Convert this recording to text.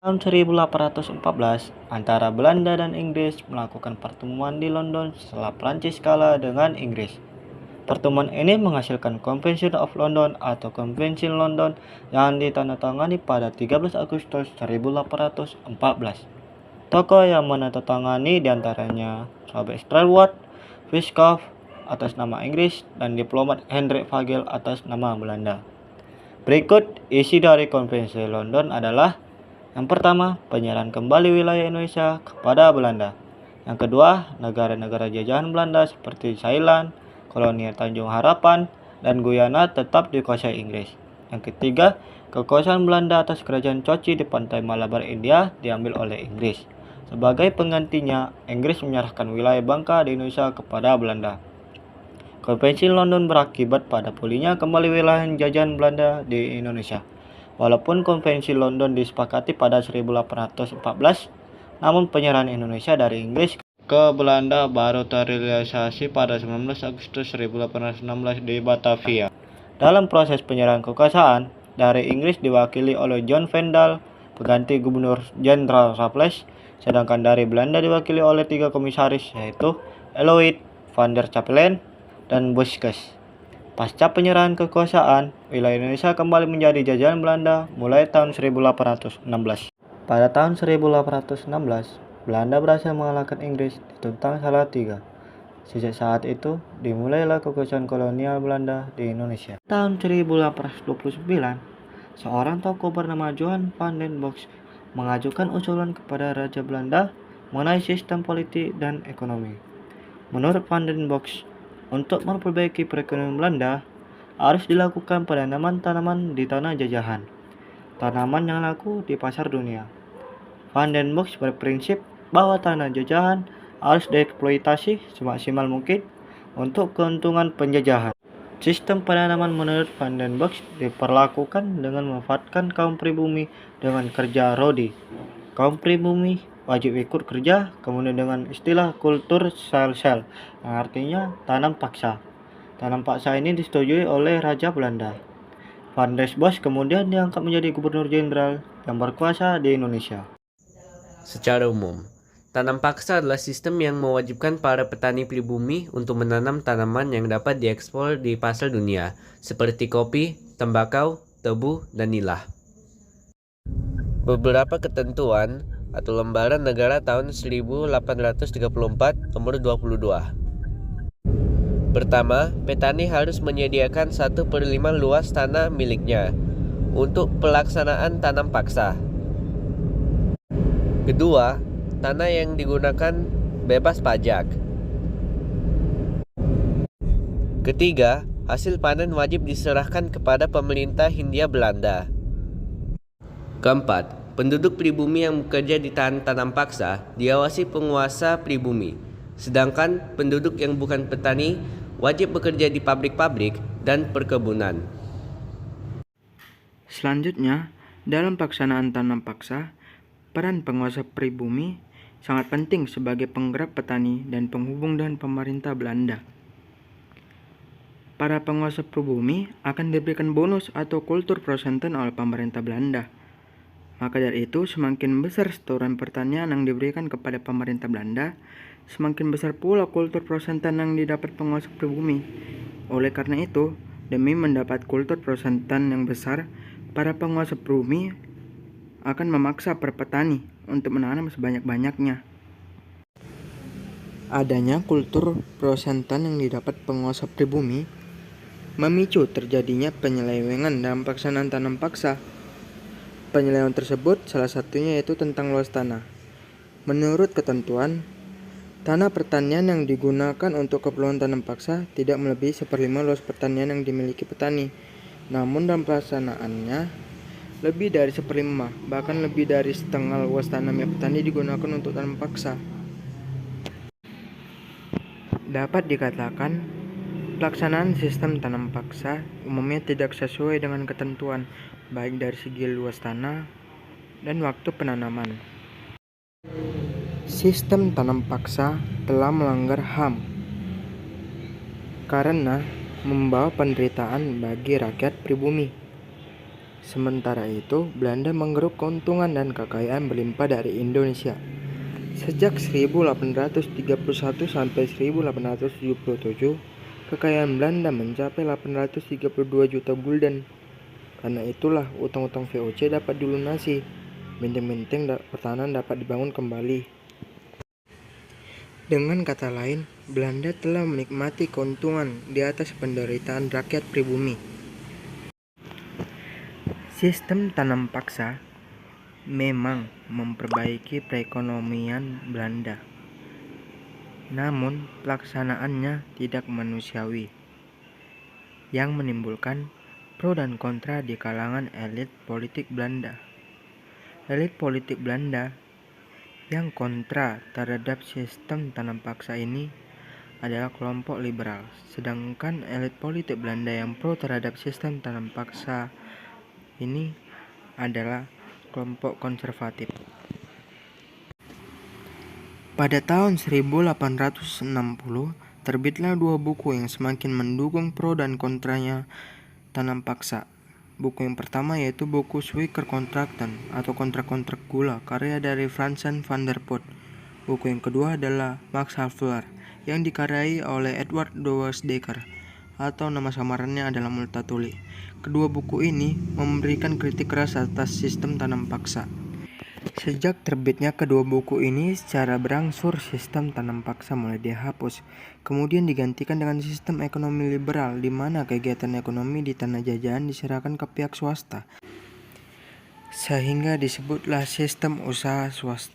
Tahun 1814, antara Belanda dan Inggris melakukan pertemuan di London setelah Prancis kalah dengan Inggris. Pertemuan ini menghasilkan Convention of London atau Konvensi London yang ditandatangani pada 13 Agustus 1814. Tokoh yang menandatangani diantaranya Robert Strelwood, Bischoff atas nama Inggris dan diplomat Hendrik Vogel atas nama Belanda. Berikut isi dari Konvensi London adalah: yang pertama, penyerahan kembali wilayah Indonesia kepada Belanda. Yang kedua, negara-negara jajahan Belanda seperti Thailand, kolonial Tanjung Harapan, dan Guyana tetap dikuasai Inggris. Yang ketiga, kekuasaan Belanda atas kerajaan Kochi di pantai Malabar India diambil oleh Inggris. Sebagai penggantinya, Inggris menyerahkan wilayah Bangka di Indonesia kepada Belanda. Konvensi London berakibat pada pulihnya kembali wilayah jajahan Belanda di Indonesia. Walaupun Konvensi London disepakati pada 1814, namun penyerahan Indonesia dari Inggris ke Belanda baru terrealisasi pada 19 Agustus 1816 di Batavia. Dalam proses penyerahan kekuasaan, dari Inggris diwakili oleh John Vendel, pengganti Gubernur Jenderal Raffles, sedangkan dari Belanda diwakili oleh 3 komisaris, yaitu Eloyd van der Capellen dan Buskes. Pasca penyerahan kekuasaan, wilayah Indonesia kembali menjadi jajahan Belanda mulai tahun 1816. Pada tahun 1816, Belanda berhasil mengalahkan Inggris di Tuntang Salatiga. Sejak saat itu, dimulailah kekuasaan kolonial Belanda di Indonesia. Tahun 1829, seorang tokoh bernama Johan van den Bosch mengajukan usulan kepada Raja Belanda mengenai sistem politik dan ekonomi. Menurut van den Bosch, untuk memperbaiki perekonomian Belanda, harus dilakukan penanaman tanaman di tanah jajahan, tanaman yang laku di pasar dunia. Van den Bosch berprinsip bahwa tanah jajahan harus dieksploitasi semaksimal mungkin untuk keuntungan penjajahan. Sistem penanaman menurut Van den Bosch diperlakukan dengan memanfaatkan kaum pribumi dengan kerja rodi. Kaum pribumi wajib ikut kerja, kemudian dengan istilah kultur sel-sel, yang artinya tanam paksa. Tanam paksa ini disetujui oleh Raja Belanda. Van den Bosch kemudian diangkat menjadi Gubernur Jenderal yang berkuasa di Indonesia. Secara umum, tanam paksa adalah sistem yang mewajibkan para petani pribumi untuk menanam tanaman yang dapat diekspor di pasar dunia, seperti kopi, tembakau, tebu, dan nilah. Beberapa ketentuan atau lembaran negara tahun 1834 nomor 22. Pertama, petani harus menyediakan 1/5 luas tanah miliknya untuk pelaksanaan tanam paksa. Kedua, tanah yang digunakan bebas pajak. Ketiga, hasil panen wajib diserahkan kepada pemerintah Hindia Belanda. Keempat, penduduk pribumi yang bekerja di tanam paksa diawasi penguasa pribumi, sedangkan penduduk yang bukan petani wajib bekerja di pabrik-pabrik dan perkebunan. Selanjutnya, dalam pelaksanaan tanam paksa, peran penguasa pribumi sangat penting sebagai penggerak petani dan penghubung dengan pemerintah Belanda. Para penguasa pribumi akan diberikan bonus atau kultur prosenten oleh pemerintah Belanda. Maka dari itu, semakin besar setoran pertanian yang diberikan kepada pemerintah Belanda, semakin besar pula kultur prosenten yang didapat penguasa pribumi. Oleh karena itu, demi mendapat kultur prosenten yang besar, para penguasa pribumi akan memaksa para petani untuk menanam sebanyak-banyaknya. Adanya kultur prosenten yang didapat penguasa pribumi memicu terjadinya penyelewengan dalam pelaksanaan tanam paksa. Penyelewengan tersebut salah satunya yaitu tentang luas tanah. Menurut ketentuan, tanah pertanian yang digunakan untuk keperluan tanam paksa tidak melebihi 1/5 luas pertanian yang dimiliki petani. Namun dalam pelaksanaannya, lebih dari 1/5, bahkan lebih dari setengah luas tanah milik petani digunakan untuk tanam paksa. Dapat dikatakan, pelaksanaan sistem tanam paksa umumnya tidak sesuai dengan ketentuan, baik dari segi luas tanah dan waktu penanaman. Sistem tanam paksa telah melanggar HAM karena membawa penderitaan bagi rakyat pribumi. Sementara itu, Belanda menggeruk keuntungan dan kekayaan berlimpah dari Indonesia. Sejak 1831 sampai 1877, kekayaan Belanda mencapai 832 juta gulden. Karena itulah utang-utang VOC dapat dilunasi, benteng-benteng pertahanan dapat dibangun kembali. Dengan kata lain, Belanda telah menikmati keuntungan di atas penderitaan rakyat pribumi. Sistem tanam paksa memang memperbaiki perekonomian Belanda, namun pelaksanaannya tidak manusiawi, yang menimbulkan pro dan kontra di kalangan elit politik Belanda. Elit politik Belanda yang kontra terhadap sistem tanam paksa ini adalah kelompok liberal, sedangkan elit politik Belanda yang pro terhadap sistem tanam paksa ini adalah kelompok konservatif. Pada tahun 1860, terbitlah dua buku yang semakin mendukung pro dan kontranya tanam paksa. Buku yang pertama yaitu buku Suikerkontrakten atau kontrak-kontrak gula karya dari Franzen van der Pot. Buku yang kedua adalah Max Havelaar yang dikaryai oleh Edward Dewars Dekker atau nama samarannya adalah Multatuli. Kedua buku ini memberikan kritik keras atas sistem tanam paksa. Sejak terbitnya kedua buku ini, secara berangsur sistem tanam paksa mulai dihapus, kemudian digantikan dengan sistem ekonomi liberal di mana kegiatan ekonomi di tanah jajahan diserahkan ke pihak swasta, sehingga disebutlah sistem usaha swasta.